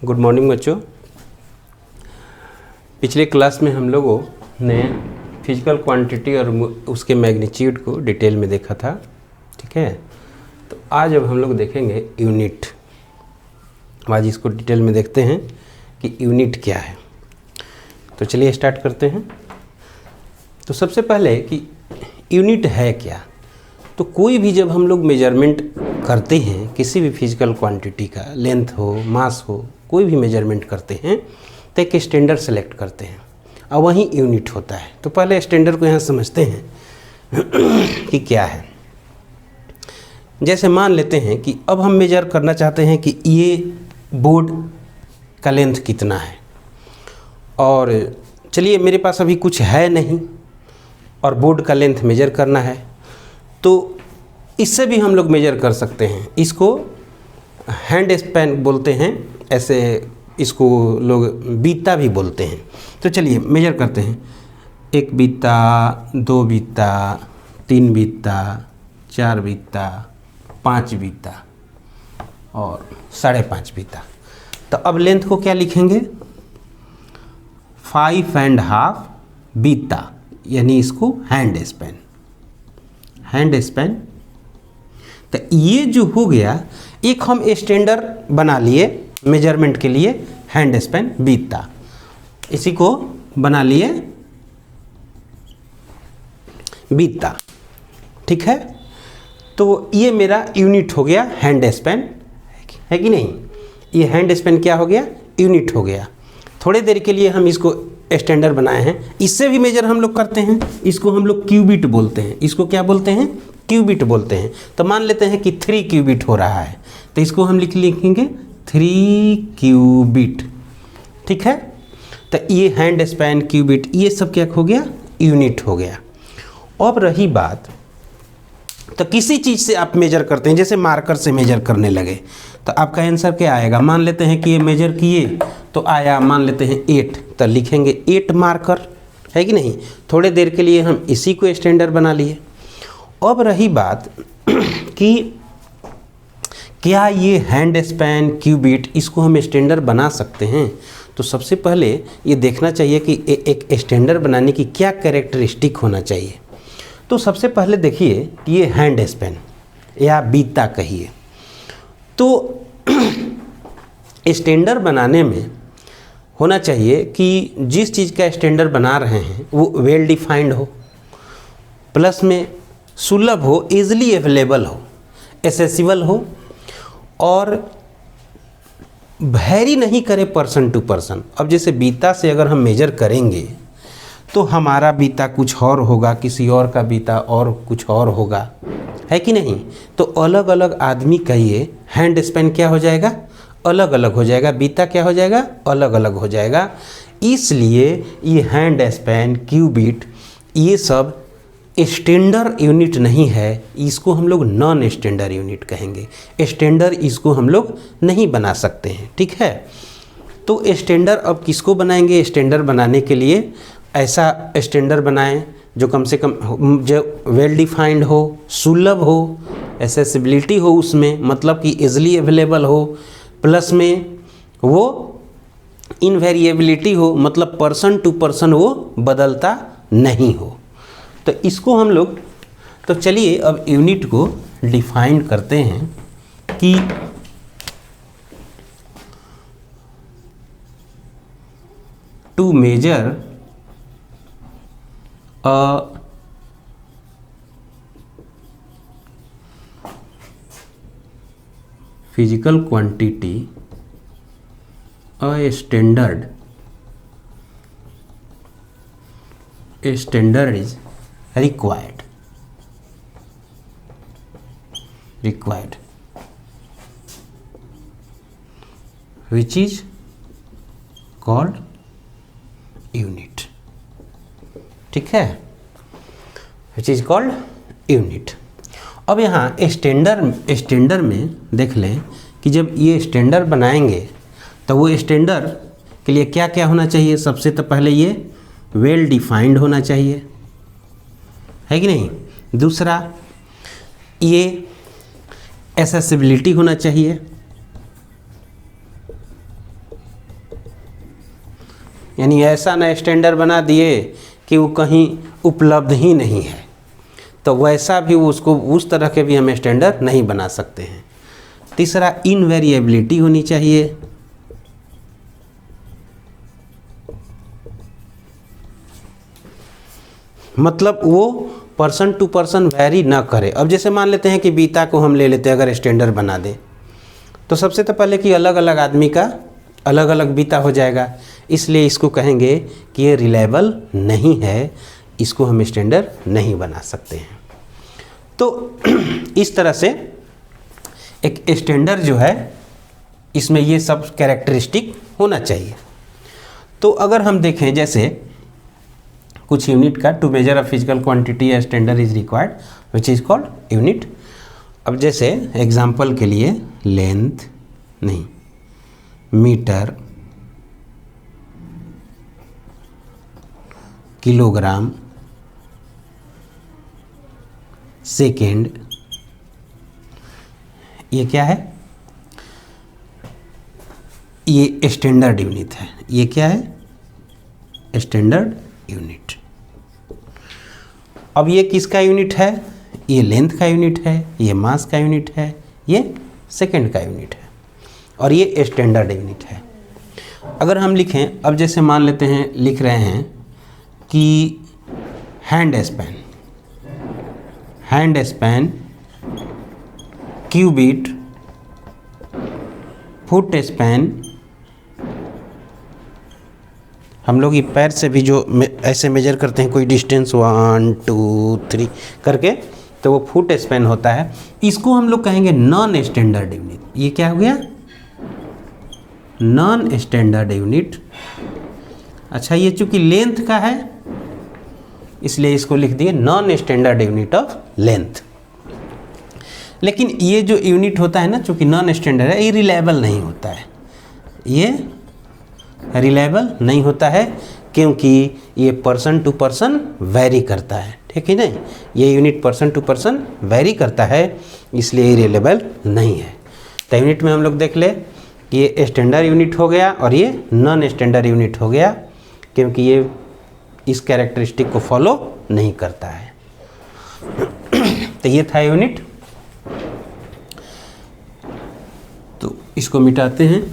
Good morning बच्चों। पिछले class में हम लोगों ने फिजिकल क्वांटिटी और उसके मैग्नीट्यूड को डिटेल में देखा था, ठीक है। तो आज अब हम लोग देखेंगे यूनिट। आज इसको डिटेल में देखते हैं कि यूनिट क्या है। तो चलिए स्टार्ट करते हैं। तो सबसे पहले कि यूनिट है क्या। तो कोई भी जब हम लोग मेजरमेंट करते हैं किसी भी फिजिकल क्वांटिटी का, लेंथ हो, मास हो, कोई भी मेजरमेंट करते हैं तो एक स्टैंडर्ड सेलेक्ट करते हैं और वहीं यूनिट होता है। तो पहले स्टैंडर्ड को यहाँ समझते हैं कि क्या है। जैसे मान लेते हैं कि अब हम मेजर करना चाहते हैं कि ये बोर्ड का लेंथ कितना है, और चलिए मेरे पास अभी कुछ है नहीं और बोर्ड का लेंथ मेजर करना है, तो इससे भी हम लोग मेजर कर सकते हैं। इसको हैंड स्पैन बोलते हैं, ऐसे इसको लोग बीता भी बोलते हैं। तो चलिए मेजर करते हैं। 1 बीता, 2 बीता, 3 बीता, 4 बीता, 5 बीता और 5.5 बीता। तो अब लेंथ को क्या लिखेंगे? 5.5 बीता, यानी इसको हैंड स्पैन। Hand span. तो ये जो हो गया, एक हम स्टैंडर्ड बना लिए मेजरमेंट के लिए, हैंड स्पैन बीता, इसी को बना लिए बीता, ठीक है। तो ये मेरा यूनिट हो गया हैंड स्पैन, है कि नहीं। ये हैंड स्पैन क्या हो गया? यूनिट हो गया। थोड़ी देर के लिए हम इसको स्टैंडर्ड बनाए हैं, इससे भी मेजर हम लोग करते हैं। इसको हम लोग क्यूबिट बोलते हैं। इसको क्या बोलते हैं? क्यूबिट बोलते हैं। तो मान लेते हैं कि 3 क्यूबिट हो रहा है, तो इसको हम लिखेंगे 3 क्यूबिट, ठीक है। तो ये हैंड स्पैन, क्यूबिट, ये सब क्या हो गया? यूनिट हो गया। अब रही बात, तो किसी चीज़ से आप मेजर करते हैं, जैसे मार्कर से मेजर करने लगे तो आपका आंसर क्या आएगा? मान लेते हैं कि ये मेजर किए तो आया, मान लेते हैं 8, तो लिखेंगे 8 मार्कर, है कि नहीं। थोड़े देर के लिए हम इसी को स्टैंडर्ड बना लिए। अब रही बात कि क्या ये हैंड स्पैन, क्यूबिट, इसको हम स्टैंडर्ड बना सकते हैं। तो सबसे पहले ये देखना चाहिए कि एक स्टैंडर्ड बनाने की क्या कैरेक्टरिस्टिक होना चाहिए। तो सबसे पहले देखिए कि ये हैंड स्पैन या बीता कहिए, तो स्टैंडर्ड बनाने में होना चाहिए कि जिस चीज़ का स्टैंडर्ड बना रहे हैं वो वेल डिफाइंड हो, प्लस में सुलभ हो, इजीली अवेलेबल हो, एसेसिबल हो, और वैरी नहीं करे पर्सन टू पर्सन। अब जैसे बीता से अगर हम मेजर करेंगे तो हमारा बीता कुछ और होगा, किसी और का बीता और कुछ और होगा, है कि नहीं। तो अलग अलग आदमी का ये हैंड स्पैन क्या हो जाएगा? अलग अलग हो जाएगा। बीता क्या हो जाएगा? अलग अलग हो जाएगा। इसलिए ये हैंड स्पैन, क्यूबिट, ये सब स्टैंडर्ड यूनिट नहीं है, इसको हम लोग नॉन स्टैंडर्ड यूनिट कहेंगे। स्टैंडर्ड इसको हम लोग नहीं बना सकते हैं, ठीक है। तो स्टैंडर्ड अब किसको बनाएंगे? स्टैंडर्ड बनाने के लिए ऐसा स्टैंडर्ड बनाएं जो कम से कम जो वेल डिफाइंड हो, सुलभ हो, एसेसिबिलिटी हो उसमें, मतलब कि इजीली अवेलेबल हो, प्लस में वो इनवेरिएबिलिटी हो, मतलब पर्सन टू पर्सन वो बदलता नहीं हो। तो इसको हम लोग, तो चलिए अब यूनिट को डिफाइन करते हैं कि to measure a physical quantity, a standard is required, which is called unit, ठीक है, which is called unit। अब यहाँ स्टैंडर्ड में देख लें कि जब ये स्टैंडर्ड बनाएंगे तो वो स्टैंडर्ड के लिए क्या क्या होना चाहिए। सबसे तो पहले ये वेल डिफाइंड होना चाहिए, है कि नहीं। दूसरा ये एसेसिबिलिटी होना चाहिए, यानी ऐसा नया स्टैंडर्ड बना दिए कि वो कहीं उपलब्ध ही नहीं है, तो वैसा भी उसको उस तरह के भी हम स्टैंडर्ड नहीं बना सकते हैं। तीसरा, इनवेरिएबिलिटी होनी चाहिए। मतलब वो पर्सन टू पर्सन वैरी ना करे। अब जैसे मान लेते हैं कि बीता को हम ले लेते हैं, अगर स्टैंडर्ड बना दें तो सबसे तो पहले कि अलग अलग आदमी का अलग अलग बीता हो जाएगा, इसलिए इसको कहेंगे कि ये रिलायबल नहीं है, इसको हम स्टैंडर्ड नहीं बना सकते हैं। तो इस तरह से एक स्टैंडर्ड जो है इसमें ये सब कैरेक्टरिस्टिक होना चाहिए। तो अगर हम देखें जैसे कुछ यूनिट का, to measure a physical quantity या standard is required which is called unit. अब जैसे एग्जांपल के लिए लेंथ नहीं, मीटर, किलोग्राम, सेकेंड, ये क्या है? ये स्टैंडर्ड यूनिट है। ये क्या है? Standard unit. अब ये किसका यूनिट है? ये लेंथ का यूनिट है, ये मास का यूनिट है, ये सेकेंड का यूनिट है, और ये स्टैंडर्ड यूनिट है। अगर हम लिखें, अब जैसे मान लेते हैं, लिख रहे हैं कि hand span, cubit, foot span, हम लोग ये पैर से भी जो ऐसे मेजर करते हैं कोई डिस्टेंस 1 2 3 करके, तो वो फुट स्पैन होता है। इसको हम लोग कहेंगे नॉन स्टैंडर्ड यूनिट। ये क्या हो गया? Non standard unit. अच्छा, ये चूंकि लेंथ का है इसलिए इसको लिख दिए non standard unit of length. लेकिन ये जो यूनिट होता है ना, चूंकि नॉन स्टैंडर्ड है, ये रिलायबल नहीं होता है। ये रिलायबल नहीं होता है क्योंकि ये पर्सन टू पर्सन वैरी करता है, ठीक है नहीं? ये unit person to person vary करता है, इसलिए ये रिलायबल नहीं है। तो यूनिट में हम लोग देख ले कि ये स्टैंडर्ड यूनिट हो गया और ये नॉन स्टैंडर्ड यूनिट हो गया, क्योंकि ये इस कैरेक्टरिस्टिक को फॉलो नहीं करता है। तो ये था यूनिट। तो इसको मिटाते हैं।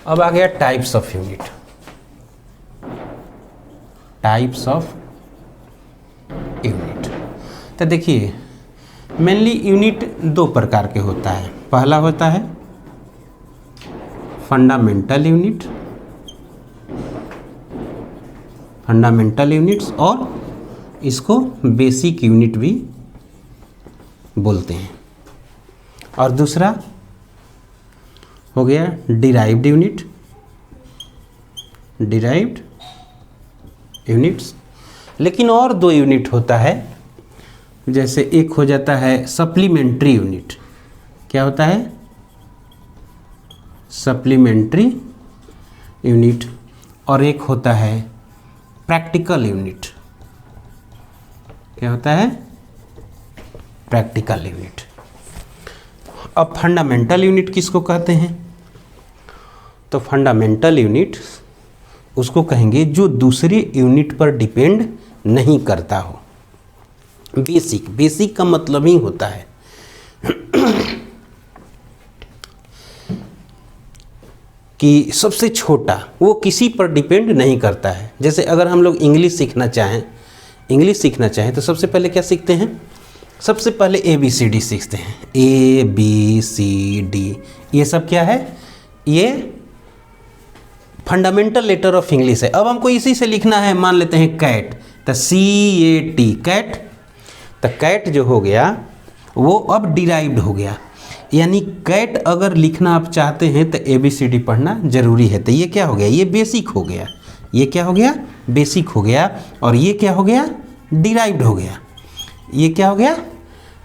अब आ गया types of unit. Types of unit. तो देखिए, मेनली यूनिट दो प्रकार के होता है। पहला होता है फंडामेंटल यूनिट, फंडामेंटल यूनिट्स, और इसको बेसिक यूनिट भी बोलते हैं। और दूसरा हो गया डिराइव्ड यूनिट, डिराइव्ड यूनिट्स। लेकिन और दो यूनिट होता है, जैसे एक हो जाता है सप्लीमेंट्री यूनिट। क्या होता है? Supplementary unit. और एक होता है प्रैक्टिकल यूनिट। क्या होता है? Practical unit. अब फंडामेंटल यूनिट किसको कहते हैं? तो फंडामेंटल यूनिट उसको कहेंगे जो दूसरे यूनिट पर डिपेंड नहीं करता हो। बेसिक, बेसिक का मतलब ही होता है कि सबसे छोटा, वो किसी पर डिपेंड नहीं करता है। जैसे अगर हम लोग इंग्लिश सीखना चाहें तो सबसे पहले क्या सीखते हैं? सबसे पहले ABCD सीखते हैं। ABCD, ये सब क्या है? ये फंडामेंटल लेटर ऑफ इंग्लिश है। अब हमको इसी से लिखना है, मान लेते हैं कैट, तो CAT, कैट। तो कैट जो हो गया वो अब डिराइव्ड हो गया, यानी कैट अगर लिखना आप चाहते हैं तो ABCD पढ़ना जरूरी है। तो ये क्या हो गया? ये बेसिक हो गया। ये क्या हो गया? बेसिक हो गया। और ये क्या हो गया? डिराइव्ड हो गया। ये क्या हो गया?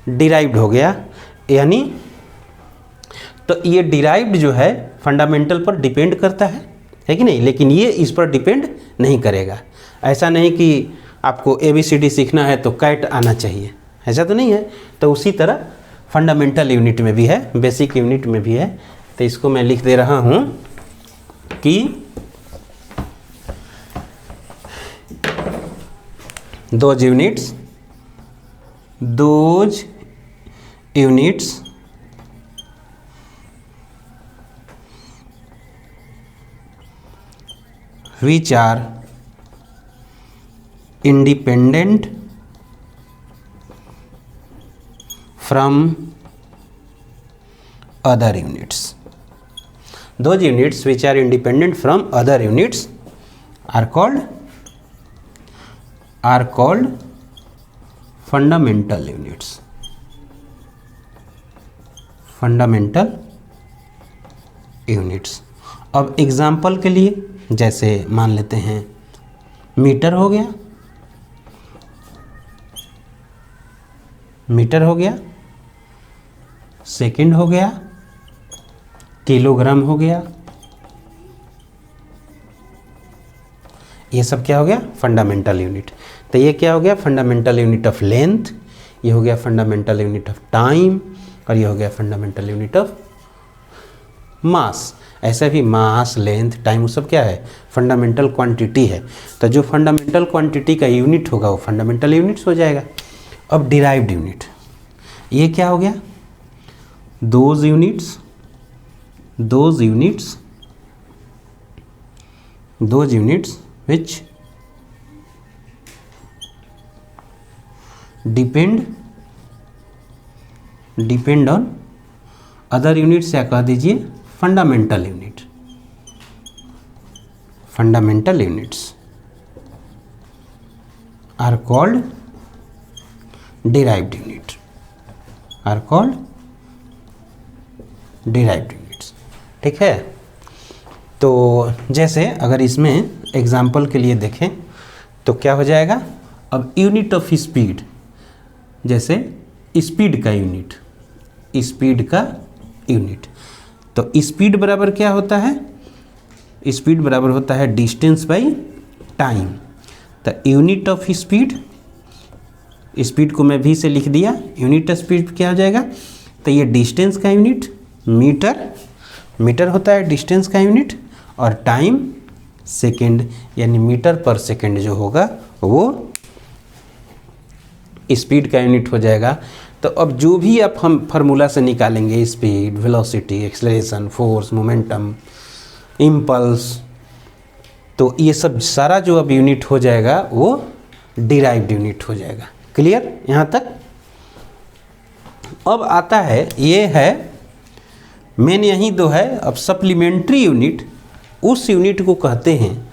डिराइव्ड हो गया। यानी तो ये डिराइव्ड जो है फंडामेंटल पर डिपेंड करता है, है कि नहीं, लेकिन ये इस पर डिपेंड नहीं करेगा। ऐसा नहीं कि आपको ABCD सीखना है तो कैट आना चाहिए, ऐसा तो नहीं है। तो उसी तरह फंडामेंटल यूनिट में भी है, बेसिक यूनिट में भी है। तो इसको मैं लिख दे रहा हूँ कि those units which are independent from other units. Those units which are independent from other units are called fundamental units. Fundamental units. अब एग्जाम्पल के लिए जैसे मान लेते हैं मीटर हो गया, सेकंड हो गया, किलोग्राम हो गया, ये सब क्या हो गया? Fundamental unit. तो ये क्या हो गया? फंडामेंटल यूनिट ऑफ लेंथ, ये हो गया फंडामेंटल यूनिट ऑफ टाइम, और ये हो गया फंडामेंटल यूनिट ऑफ मास। ऐसा भी मास, लेंथ, टाइम वो सब क्या है? फंडामेंटल क्वांटिटी है। तो जो फंडामेंटल क्वांटिटी का यूनिट होगा वो फंडामेंटल यूनिट्स हो जाएगा। अब डिराइव्ड यूनिट, ये क्या हो गया? Those units which depend on other units, या कह दीजिए fundamental units are called derived units. ठीक है। तो जैसे अगर इसमें एग्जाम्पल के लिए देखें तो क्या हो जाएगा? अब यूनिट ऑफ स्पीड, जैसे स्पीड का यूनिट, तो स्पीड बराबर क्या होता है? स्पीड बराबर होता है डिस्टेंस बाई टाइम। तो यूनिट ऑफ स्पीड को मैं V से लिख दिया, यूनिट ऑफ स्पीड क्या हो जाएगा? तो ये डिस्टेंस का यूनिट मीटर होता है डिस्टेंस का यूनिट, और टाइम सेकेंड, यानी मीटर पर सेकेंड जो होगा वो स्पीड का यूनिट हो जाएगा। तो अब जो भी आप हम फार्मूला से निकालेंगे, speed, velocity, acceleration, force, momentum, impulse, तो ये सब सारा जो अब यूनिट हो जाएगा वो डिराइव्ड यूनिट हो जाएगा। क्लियर यहाँ तक? अब आता है, ये है मेन, यही दो है। अब सप्लीमेंट्री यूनिट उस यूनिट को कहते हैं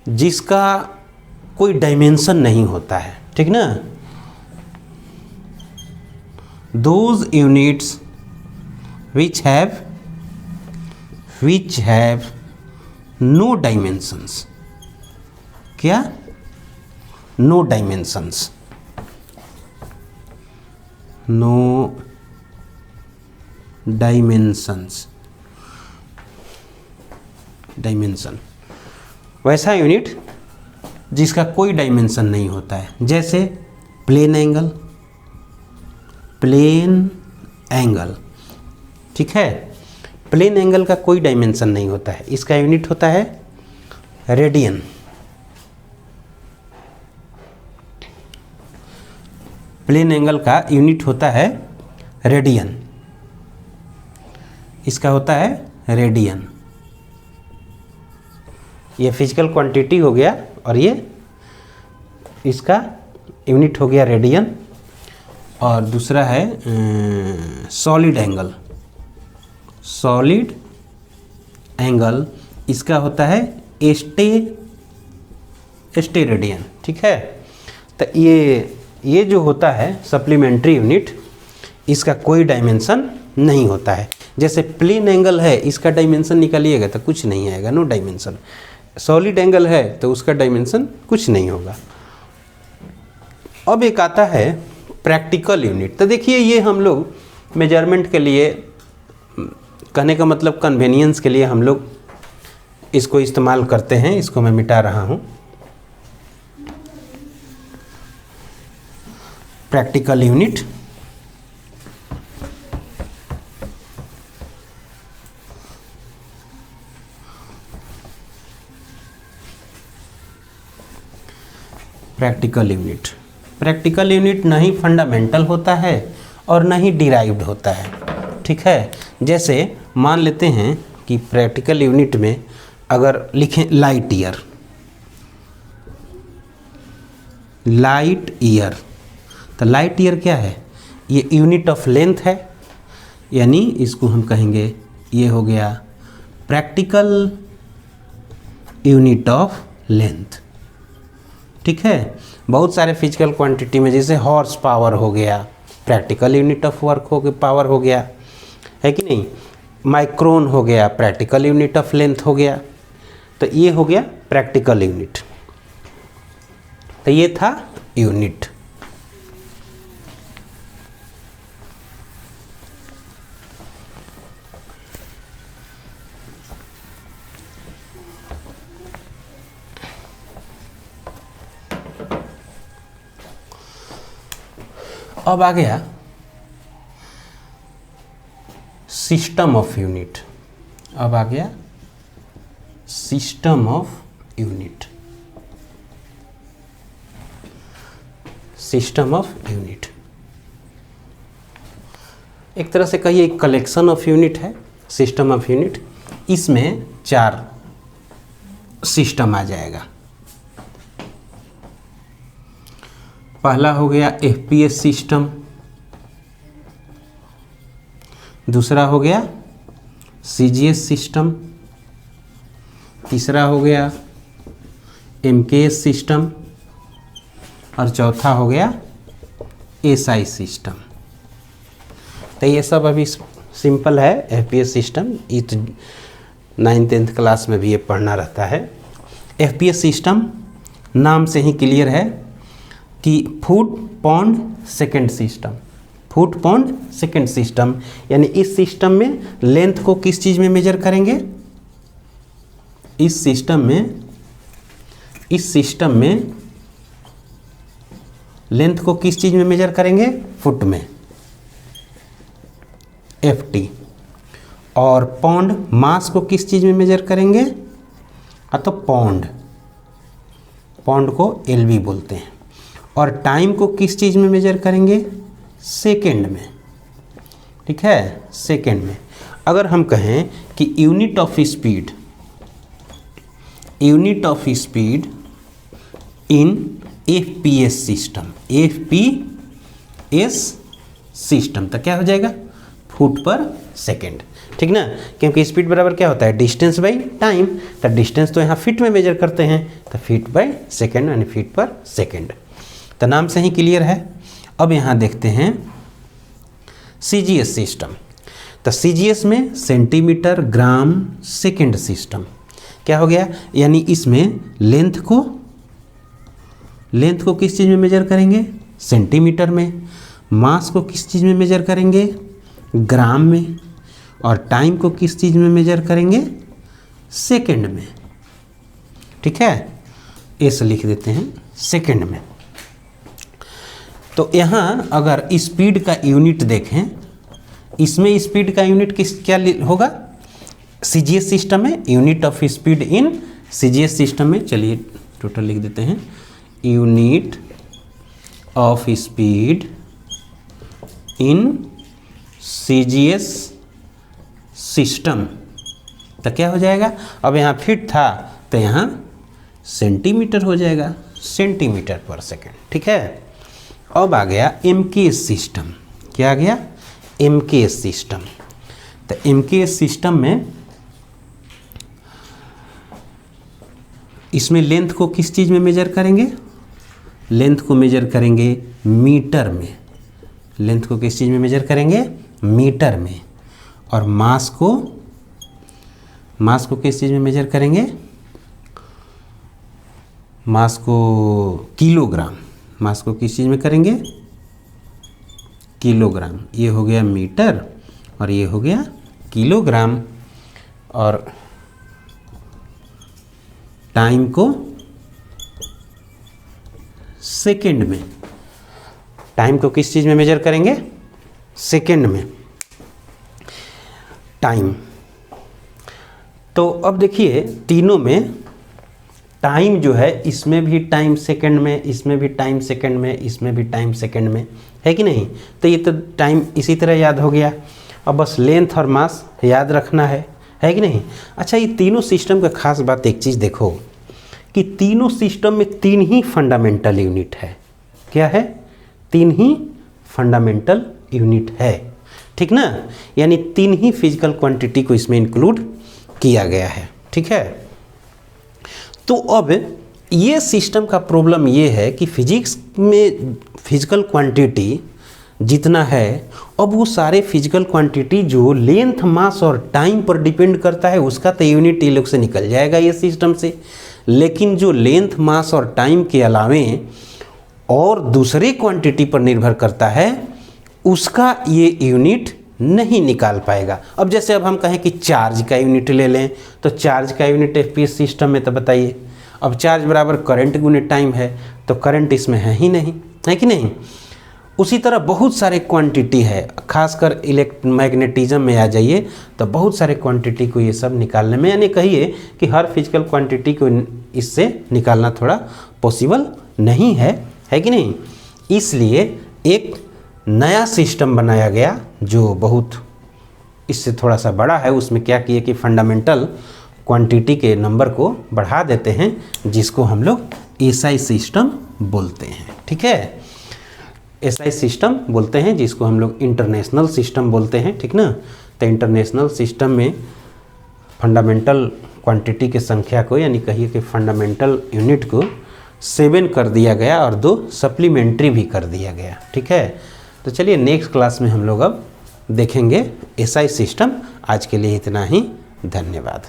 जिसका कोई डायमेंशन नहीं होता है, ठीक ना? Those units which have no dimensions, क्या? No dimensions, डायमेंशन, वैसा यूनिट जिसका कोई डायमेंशन नहीं होता है। जैसे प्लेन एंगल, ठीक है। प्लेन एंगल का कोई डायमेंशन नहीं होता है, इसका यूनिट होता है रेडियन। प्लेन एंगल का यूनिट होता है रेडियन, इसका होता है रेडियन। ये फिजिकल क्वांटिटी हो गया, और ये इसका यूनिट हो गया रेडियन। और दूसरा है सॉलिड एंगल, इसका होता है एस्टे रेडियन, ठीक है। तो ये जो होता है सप्लीमेंट्री यूनिट, इसका कोई डायमेंशन नहीं होता है। जैसे प्लेन एंगल है, इसका डायमेंशन निकालिएगा तो कुछ नहीं आएगा, नो डायमेंशन। सॉलिड एंगल है तो उसका डायमेंशन कुछ नहीं होगा। अब एक आता है प्रैक्टिकल यूनिट। तो देखिए, ये हम लोग मेजरमेंट के लिए, कहने का मतलब कन्वेनियंस के लिए हम लोग इसको इस्तेमाल करते हैं, इसको मैं मिटा रहा हूँ। Practical unit, practical unit, practical unit न ही फंडामेंटल होता है और न ही डिराइव्ड होता है, ठीक है। जैसे मान लेते हैं कि प्रैक्टिकल यूनिट में अगर लिखें लाइट ईयर, लाइट ईयर, तो लाइट ईयर क्या है, ये यूनिट ऑफ लेंथ है, यानी इसको हम कहेंगे ये हो गया प्रैक्टिकल यूनिट ऑफ लेंथ, ठीक है। बहुत सारे फिजिकल क्वांटिटी में जैसे हॉर्स पावर हो गया, प्रैक्टिकल यूनिट ऑफ वर्क हो गया, पावर हो गया, है कि नहीं। माइक्रोन हो गया, प्रैक्टिकल यूनिट ऑफ लेंथ हो गया। तो ये हो गया प्रैक्टिकल यूनिट। तो ये था यूनिट। अब आ गया सिस्टम ऑफ यूनिट। अब आ गया system of unit. System of unit एक तरह से कहिए एक कलेक्शन ऑफ यूनिट है। सिस्टम ऑफ यूनिट, इसमें 4 सिस्टम आ जाएगा। पहला हो गया एफपीएस सिस्टम, दूसरा हो गया सीजीएस सिस्टम, तीसरा हो गया एमकेएस सिस्टम और चौथा हो गया एसआई सिस्टम। तो ये सब अभी सिंपल है। एफपीएस सिस्टम ये तो 9th-10th क्लास में भी ये पढ़ना रहता है। एफपीएस सिस्टम नाम से ही क्लियर है कि foot pound second system. Foot pound second system यानी इस सिस्टम में लेंथ को किस चीज़ में मेजर करेंगे, इस सिस्टम में लेंथ को किस चीज़ में मेजर करेंगे, फुट में, एफटी। और पाउंड मास को किस चीज़ में मेजर करेंगे, तो पाउंड को एलवी बोलते हैं। और टाइम को किस चीज़ में मेजर करेंगे, सेकेंड में, ठीक है, सेकेंड में। अगर हम कहें कि unit of speed in FPS system, तो क्या हो जाएगा, फुट पर सेकेंड, ठीक ना। क्योंकि स्पीड बराबर क्या होता है, डिस्टेंस बाई टाइम। तो डिस्टेंस तो यहाँ फीट में मेजर करते हैं, तो फीट बाई सेकेंड यानी फीट पर सेकेंड। तो नाम से ही क्लियर है। अब यहाँ देखते हैं सीजीएस सिस्टम। तो सीजीएस में सेंटीमीटर ग्राम सेकेंड सिस्टम क्या हो गया, यानी इसमें लेंथ को किस चीज़ में मेजर करेंगे, सेंटीमीटर में। मास को किस चीज़ में मेजर करेंगे, ग्राम में। और टाइम को किस चीज़ में मेजर करेंगे, सेकेंड में, ठीक है। ऐसे लिख देते हैं सेकेंड में। तो यहाँ अगर स्पीड का यूनिट देखें, इसमें स्पीड का यूनिट क्या होगा, सीजीएस सिस्टम में unit of speed in CGS system में, चलिए टोटल लिख देते हैं, unit of speed in CGS system. तो क्या हो जाएगा, अब यहाँ फीट था तो यहाँ सेंटीमीटर हो जाएगा, सेंटीमीटर पर सेकेंड, ठीक है। अब आ गया एमकेएस सिस्टम। क्या आ गया, एमकेएस सिस्टम। तो एमकेएस सिस्टम में इसमें लेंथ को किस चीज़ में मेजर करेंगे, लेंथ को मेजर करेंगे मीटर में। लेंथ को किस चीज़ में मेजर करेंगे, मीटर में। और मास को किस चीज़ में मेजर करेंगे, मास को किलोग्राम। मास को किस चीज़ में करेंगे, किलोग्राम। ये हो गया मीटर और ये हो गया किलोग्राम। और टाइम को सेकंड में, टाइम को किस चीज़ में मेजर करेंगे? सेकंड में टाइम। तो अब देखिए तीनों में टाइम जो है, इसमें भी टाइम सेकंड में, इसमें भी टाइम सेकंड में, इसमें भी टाइम सेकंड में, है कि नहीं? तो ये तो टाइम इसी तरह याद हो गया। अब बस लेंथ और मास याद रखना है कि नहीं? अच्छा, ये तीनों सिस्टम का खास बात एक चीज़ देखो कि तीनों सिस्टम में 3 ही फंडामेंटल यूनिट है। क्या है? 3 ही फंडामेंटल यूनिट है, ठीक ना? यानी 3 ही फिजिकल क्वांटिटी को इसमें इंक्लूड किया गया है, ठीक है? तो अब ये सिस्टम का प्रॉब्लम ये है कि फिजिक्स में फिजिकल क्वांटिटी जितना है, अब वो सारे फिजिकल क्वांटिटी जो लेंथ, मास और टाइम पर डिपेंड करता है, उसका तो यूनिट ये लोग से निकल जाएगा ये सिस्टम से। लेकिन जो लेंथ, मास और टाइम के अलावे और दूसरे क्वांटिटी पर निर्भर करता है, उसका ये यूनिट नहीं निकाल पाएगा। अब जैसे अब हम कहें कि चार्ज का यूनिट ले लें, तो चार्ज का यूनिट एफपीएस सिस्टम में, तो बताइए अब चार्ज बराबर करंट गुणित टाइम है, तो करंट इसमें है ही नहीं, है कि नहीं? उसी तरह बहुत सारे क्वांटिटी है, खासकर मैग्नेटिज्म में आ जाइए तो बहुत सारे क्वांटिटी को ये सब निकालने में, यानी कहिए कि हर फिजिकल क्वांटिटी को इससे निकालना थोड़ा पॉसिबल नहीं है कि नहीं? इसलिए एक नया सिस्टम बनाया गया जो बहुत इससे थोड़ा सा बड़ा है। उसमें क्या किए कि फंडामेंटल क्वांटिटी के नंबर को बढ़ा देते हैं, जिसको हम लोग एसआई सिस्टम बोलते हैं, ठीक है? एसआई सिस्टम बोलते हैं, जिसको हम लोग इंटरनेशनल सिस्टम बोलते हैं, ठीक ना? तो इंटरनेशनल सिस्टम में फंडामेंटल क्वांटिटी की संख्या को, यानी कहिए कि फंडामेंटल यूनिट को 7 कर दिया गया और 2 सप्लीमेंट्री भी कर दिया गया, ठीक है? तो चलिए नेक्स्ट क्लास में हम लोग अब देखेंगे एसआई सिस्टम। आज के लिए इतना ही, धन्यवाद।